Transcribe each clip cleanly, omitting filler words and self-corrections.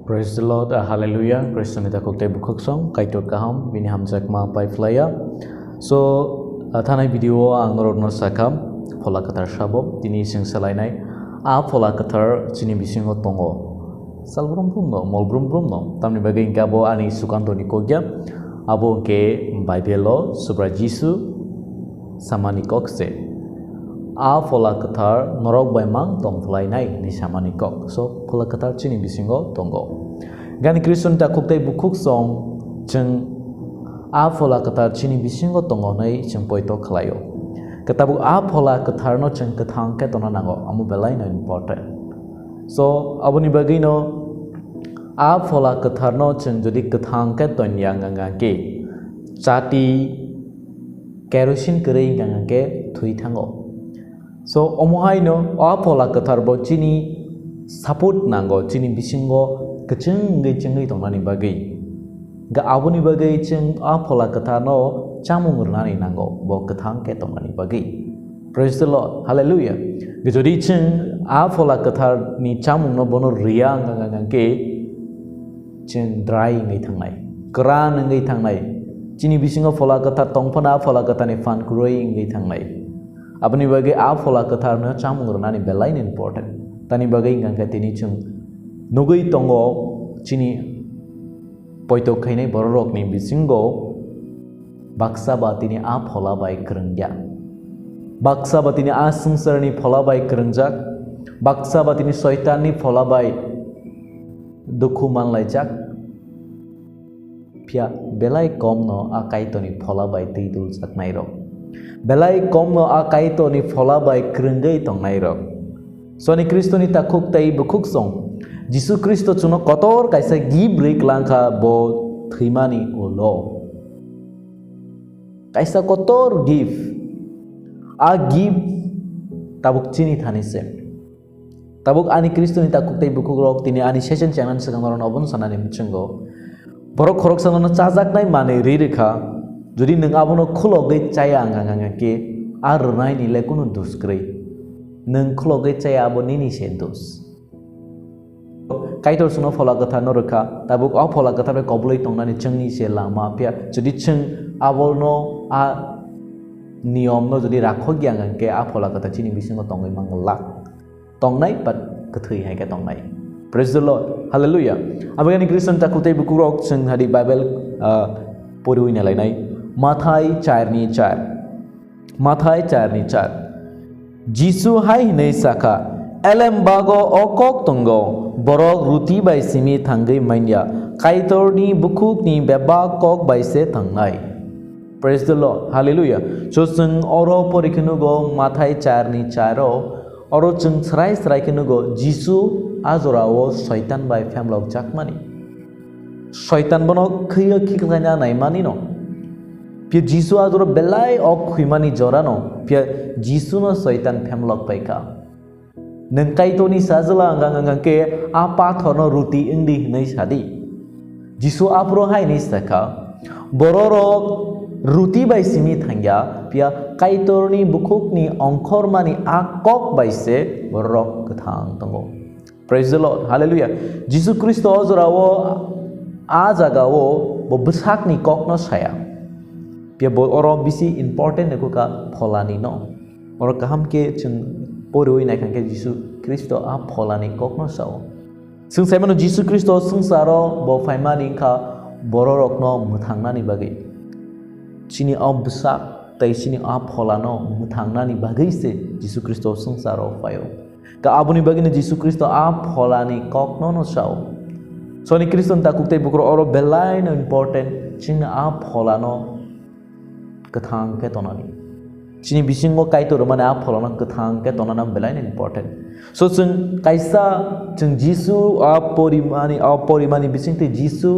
Praise the Lord, hallelujah. Kristen ita kokte bukhok song kaitor kaham bini hamjak ma pai flaya. So thanai video angorok no sakam phola katar sabo tini sing salainai a phola katar chini bisingo tongo. Salbrum brum no molbrum brum no tamni bagai ingkabo ani sukanto ni kogya abo ke Bible lo subra Jisu samani kokse. A phola katar norok baimang tong flainai ni samani kok. So phola katar chini bisingo tongo. Gani Kristen ta koktai bukhuk song jeng a phola katar chini bisingo tongo nai jeng poito khlayo. Katabu a phola katar no jeng kathang ke tona nango amu belai no important. So abuni bagi no a phola katar no jeng jodi kathang ke tonya nganga ke chati kerosene kere nganga ke thui thango. So omohai no a phola katar bo chini support nango chini bisingo keceng tongani bagai ga abuni bagai ceng a phola katar no chamung rnani nango bo kathang ke tongani bagai. Praise the Lord, hallelujah. Gejodi ceng a phola katar ni chamung no bono ria ngang ke ceng dry ngai thangnai kran ngai thangnai chini bisingo phola katar tongphana phola katar ni fan kuroi ngai thangnai abuni bagai a phola katar no chamung rnani belai important tani bagai ngang ke tini ceng nugui tongo chini poito khainai borok ni bisingo baksa batini a phola bai krengya baksa batini a sangsar ni phola bai krengjak baksa batini shaitan ni phola bai dukhu manlaijak pia belai kom no a kaito ni phola bai teidul saknai rok belai kom no a kaito ni phola bai krengai tongnai rok soni kristoni takhuk tai bukhuk song Jisu Kristo chuno kotor kaisa gibrek langka bo thimani ulo kaisa kotor give a give tabuk chini thani se tabuk ani Kristo ni takuk tai bukuk rok tini ani session channel sakang ron obon sanani mchengo borok khorok sanono chajak nai mane ri rekha jodi nung abono khulogei chaya anga ke ar nai ni le kuno duskrei nung khulogei chaya abo nini se dos kaitor suno phola katha no rekha tabuk a phola katha be kobloi tongnani chengni se lama pia jodi cheng abolno a niyom no jodi rakho gyang ke a phola katha chini bisingo tongai manglak tongnai pat kathei hai ka tongnai. Praise the Lord, hallelujah. Abagani Kristen takutei bukurok cheng hadi Bible pori na lainai Mathai 4:4 Mathai 4:4 Jisu hai nei saka elem bago okok tongo borok ruti bai simi thangai manya kaitorni bukukni beba kok bai se thangnai. Praise the Lord, hallelujah. So sung oro porikunu go Mathai 4:4 oro chung srai kenu go Jisu azorao shaitan bai famlok jakmani shaitan bono khiya khiknganya nai mani no pia Jisu azoro belai ok khimani jorano pia Jisu no shaitan famlok paika nang kaitoni sajala angang ke apa thono ruti indi nei sadi Jisu apro hai nei saka bororok ruti bai simi thangya pia kaitorni bukhukni ongkhor mani akok bai se borok kathang tongo. Praise the Lord, hallelujah. Jisu Kristo azrawo a jagao bo bsakni kok no saya pia bo oro bisi important ko ka pholani no oro kaham ke chung poroi nai khangke Jisu Kristo a pholani kokno sao sung saimano Jisu Kristo sungsaro bo faimani kha bororok no muthangnani bagai chini obsak tai chini a pholano muthangnani bagai se Jisu Kristo sungsaro payo ka abuni bagine Jisu Kristo a pholani kokno no sao soni Kriston takukte bukro oro belai no important chini a pholano kathang ke tonani chini bisingo kaitor mane a pholana kathang ke tonana belai important. So chung kaisa chung Jisu a porimani bisingte Jisu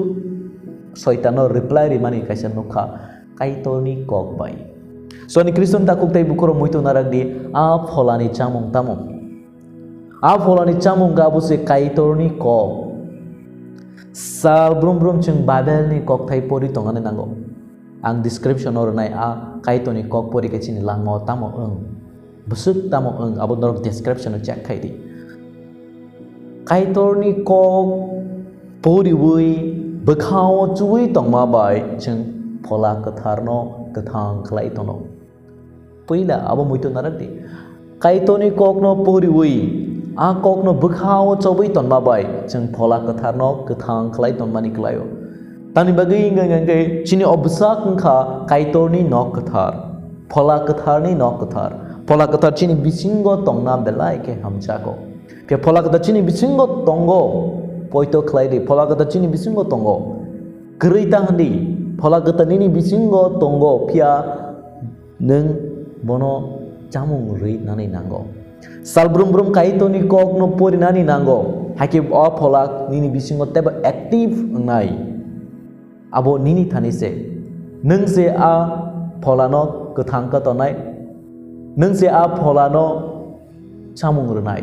shaitano reply rimani kaisa nokha kaitorni kok bai. So ni Kristen takuktai bukoro muito narak di a pholani chamung tamung a pholani chamung ga buse kaitorni kok sal brum chung Bible ni kok thai pori tongane nango ang description or nai a kaitoni kok pori ke chini lango tamo busuk tamo abo norok description check khai di kaitorni kok poriwui bekhaw chui tongma bai chung phola katharno kathang khlai tono puila abo muito narati kaitoni kokno poriwui a kokno bekhaw chobi tonma bai chung phola katharno kathang khlai tonmani klayo tani bagi ngai chini obsak kha kaitorni nok kathar phola katharni nok kathar phola kathar chini bisingo tongna belai ke hamchako pia phola kathar chini bisingo tongo poito khlaidi phola kathar chini bisingo tongo gerita handi phola kathar nini bisingo tongo pia neng bono chamung rei nani nango salbrum brum kaitoni kokno pori nani nango hakib o phola nini bisingo teba active ngai abo nini thani se neng se a phola no kathang ka tonai neng se a phola no chamung renai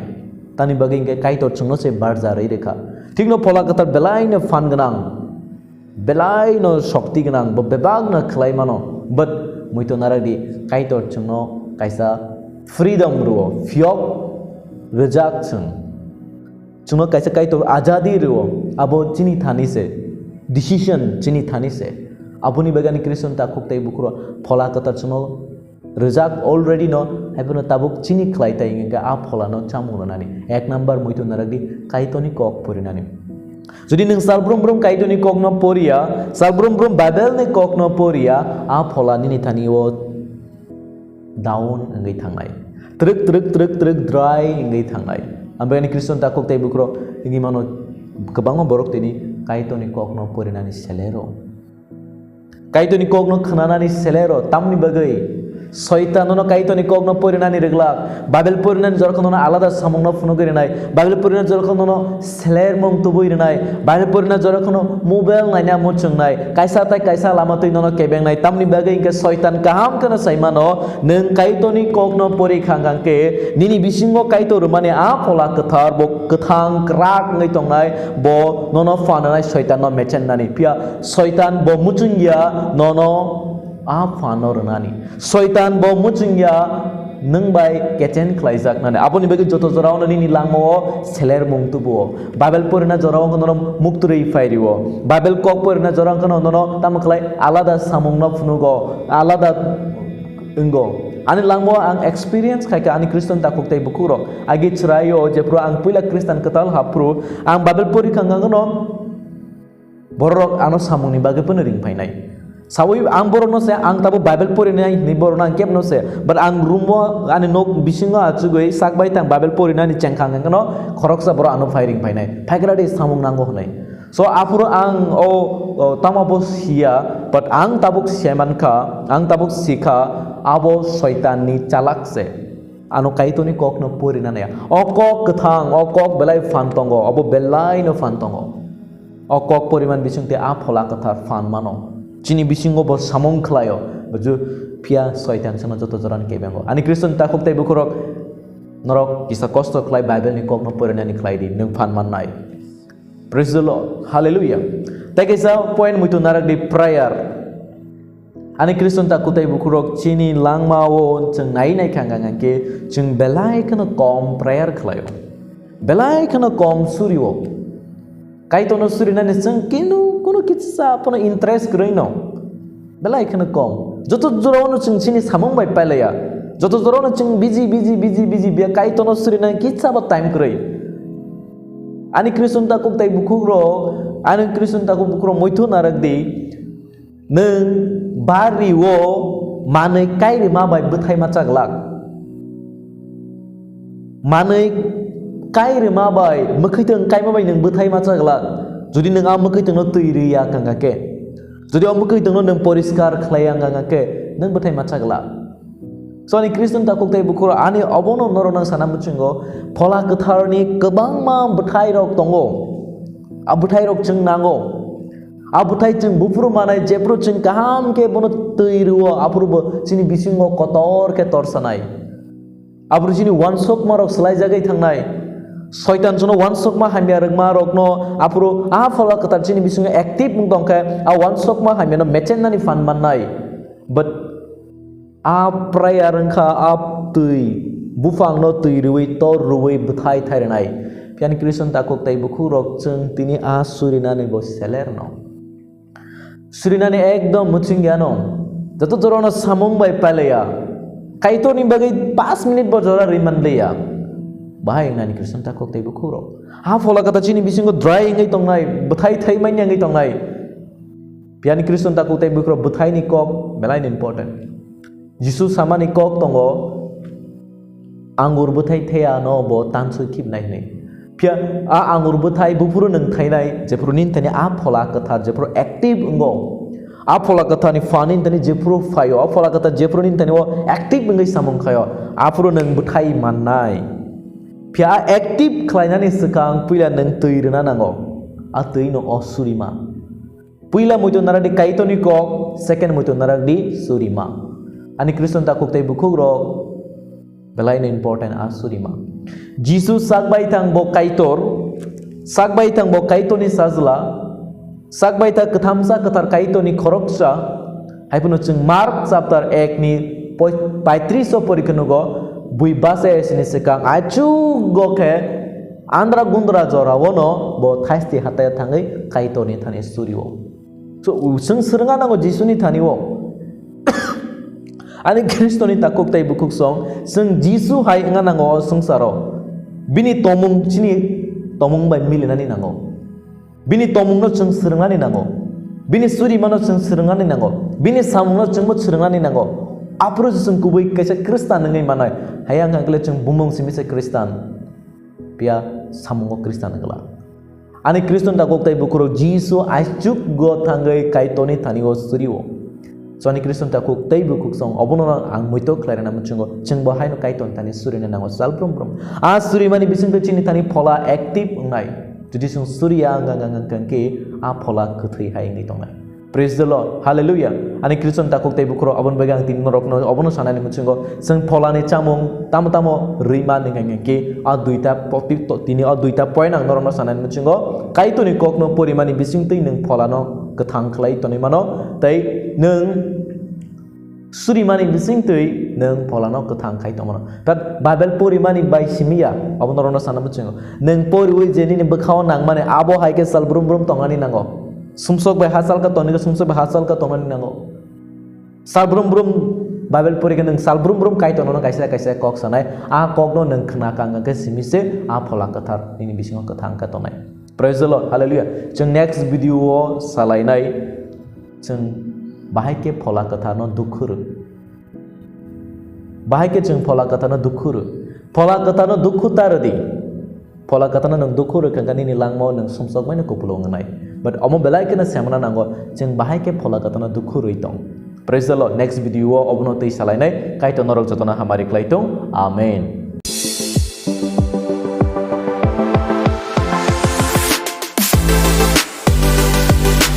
tani bagi ke kaitor chungno se barja rei rekha ঠিক no phola katar belai no fan ganang belai no shakti ganang bo bebag na khlai mano but muito naradi kaitor chungno kaisa freedom ruo fiok rejak chungno kaisa kaitor azadi ruo abo chini thani se decision chini thani se abuni bagani krishon ta khuktai bukro phola katar chungno rejak already no hapono tabuk chini khlai tai inga a phola no chamung nani ek number muito naradi kaitoni kok porinani যদি nang salbrum brum kaitoni kok no poria salbrum brum bible ne kok no poria a phola ni thani o down ngai thangnai truk dry ngai thangnai ambani krishon ta kok tai bukro ingi mano kabang borok tini kaitoni kok no porinani selero kaitoni kok no khananani selero tamni bagai শয়তান no kaitoni kok no porinani reglak babel porinan jorkhon no alada samong no funo gere nai babel porinan jorkhon no seler mong tubui nai babel porinan jorkhon no mobile nai na muchung nai kaisa tai kaisa lama tui no kebeng nai tamni bagai ke shaytan kaham kana saimano neng kaitoni kok no pori khangang ke nini bisingo kaitor mane a phola kathar bo kathang krak ngai tong nai bo no fananai shaytan no mechen nani pia shaytan bo muchungya no a fanor nani shaytan bo muchungya nang bai kechen khlaijak nani aponi bagi joto jorao nini langmo seler mungtubo babel porina jorao kono mukturei fairiwo babel kok porina jorao kono no tam khlai alada samung no funugo alada enggo ani langmo ang experience khaika ani kristen ta koktai bukuro agi chrayo je pro ang puila kristen katal hapru ang babel pori khangangono borok ano samung ni bagi penering painai sawi ang borono se ang tabu bible pori nai ni borono ang kep no se but ang rumo ani nok bisinga achugoi sakbai tang bible pori nai chengkhang ngano khoroksa boro ano firing painai phagradi samung nango honai so apuro ang o tamabo sia but ang tabuk siaman kha ang tabuk sikha abo shaytan ni chalak se ano kaitoni kok no pori nai o kok kathang o kok belai fan tongo abo belai no fan tongo o kok poriman bisungte a phola kathar fan mano chini bisingo bo samong khlayo baju pia shaytan sana joto joran kebengo ani kristen ta khoktai bukurok norok kisa kosto khlai bible ni kok no porena ni khlai di nung fan man nai praise the lord hallelujah ta kaisa point muito narak di prayer ani kristen ta kutai bukurok chini langmao chung nai nai khangang ke chung belai kana kom prayer khlayo belai kana kom suriwo kaitono surina ni chung kinu kono kitsa pono interest grino belai khana kom joto jorono chung chini samong bai pailaya joto jorono chung busy bia kai tono surina kitsa ba time krei ani krishon ta kok tai bukuro ani krishon ta kok bukuro moitho narak di neng bari wo manai kai ri ma bai buthai ma chaglak manai kai ri ma bai mukhaiteng kai ma bai neng buthai ma chaglak যদি nang amukai tengno tuiriya kangake যদি amukai tengno nang poriskar khlayang kangake nang bathai machagla so ani kristen ta koktai bukuro ani obono noro nang sana muchungo phola katharni kabang ma bathai rok tongo abuthai rok chung nango abuthai chung bupuru manai jepro chung kaham ke bono tuiruo apurbo chini bisingo kotor ke torsanai abru chini one shot marok slai jagai thangnai shaytan jono one shot ma hamya ragma rokno apuro a phola katar chini bisingo active mung tongka a one shot ma hamya no mechen nani fan mannai but a prayer rangkha a tui bufang no tui ruwi tor ruwi buthai thairenai pian Kristen takok tai buku rok jeng tini a surinani bo seler no surinani ekdom mucing giano jato jorono samung bai paleya kaito ni bagai 5 minit bo jora riman leya bahai ngani Kristen takok tai buku rok ha fola kata chini bisingo dry ngai tongnai bthai thai mai ngai tongnai pian Kristen takok tai buku rok bthai ni kok belai important Jesus samani kok tongo angur bthai theya no bo tansu khip nai nei pia a angur bthai bufuru nang thai nai jepuru nin tani a phola katha jepuru active ngo a phola katha ni fanin tani jepuru phayo a phola katha jepuru nin tani o active ngai samung khayo a puru nang bthai man nai pia active khlaina ni sakang puila nang tuirna nango a tuino o surima puila muito naradi kaito ni kok second muito naradi surima ani Kristen takok tai buku rok belai na important asurima Jesus sakbai tang bo kaitor sakbai tang bo kaito ni sajla sakbai ta kathamsa katar kaito ni khoroksa haipuno chung Mark chapter 1 ni 35 porikhanugo bui base esini sekang achu goke andra gundra jora wono bo thaisti hataya thangai kaito ni thani suriwo so usung sranga nango Jesus ni thaniwo ani Kristoni takok tai bukuk song seng Jisu hai nga nango sengsaro bini tomung chini tomung bai milinani nango bini tomung no chung srengani nango bini suri mano chung srengani nango bini samung no chung mo srengani nango apro seng kubui kaisa Kristan ngai manai hayang angkle chung bumung simise Kristan pia samungo Kristan ngala ani Kriston takok tai bukuro Jisu achuk go thangai kaitoni thanigo suriwo so ani Kristen takok tai bukuk song obono ang muito clarena muchungo chengbo haino kaiton tani surina nango salprum prum a suri mani bising te chini tani phola active ngai judi sung surya ngang ke a phola kuthai hai ngai tongai praise the Lord hallelujah ani Kristen takok tai bukro obon bagang tin norok no obono sanani muchungo sung phola ni chamung tamo rima ngai ke a duita poti to tini a duita point ang norok no sanani muchungo kaitoni kokno porimani bising te nang phola no kathang khlai toni mano tai nang surimani bising tui nang polano kathang khai tomono tat Bible porimani bai simia abonorono sanam chengo nang porui jeni ni bakhaw nang mane abo haike salbrum brum tongani nango sumsok bai hasal ka toniga sumsok bai hasal ka tongani nango salbrum brum Bible pori ka nang salbrum brum kai tonono kaisa kok sanai a kok no nang khna kang ka simise a phola kathar ni bisingo kathang ka tonai praise the Lord hallelujah jeng next video salai nai jeng bahai ke phola katha no dukhur bahai ke jeng phola katha no dukhu taradi phola katha no dukhur kangani ni langmo nang sumsok mai no kopulong nai but omo belai ke na samna nango jeng bahai ke phola katha no dukhur itong praise the Lord next video obno tei salai nai kai to norok jotona hamari klaitong amen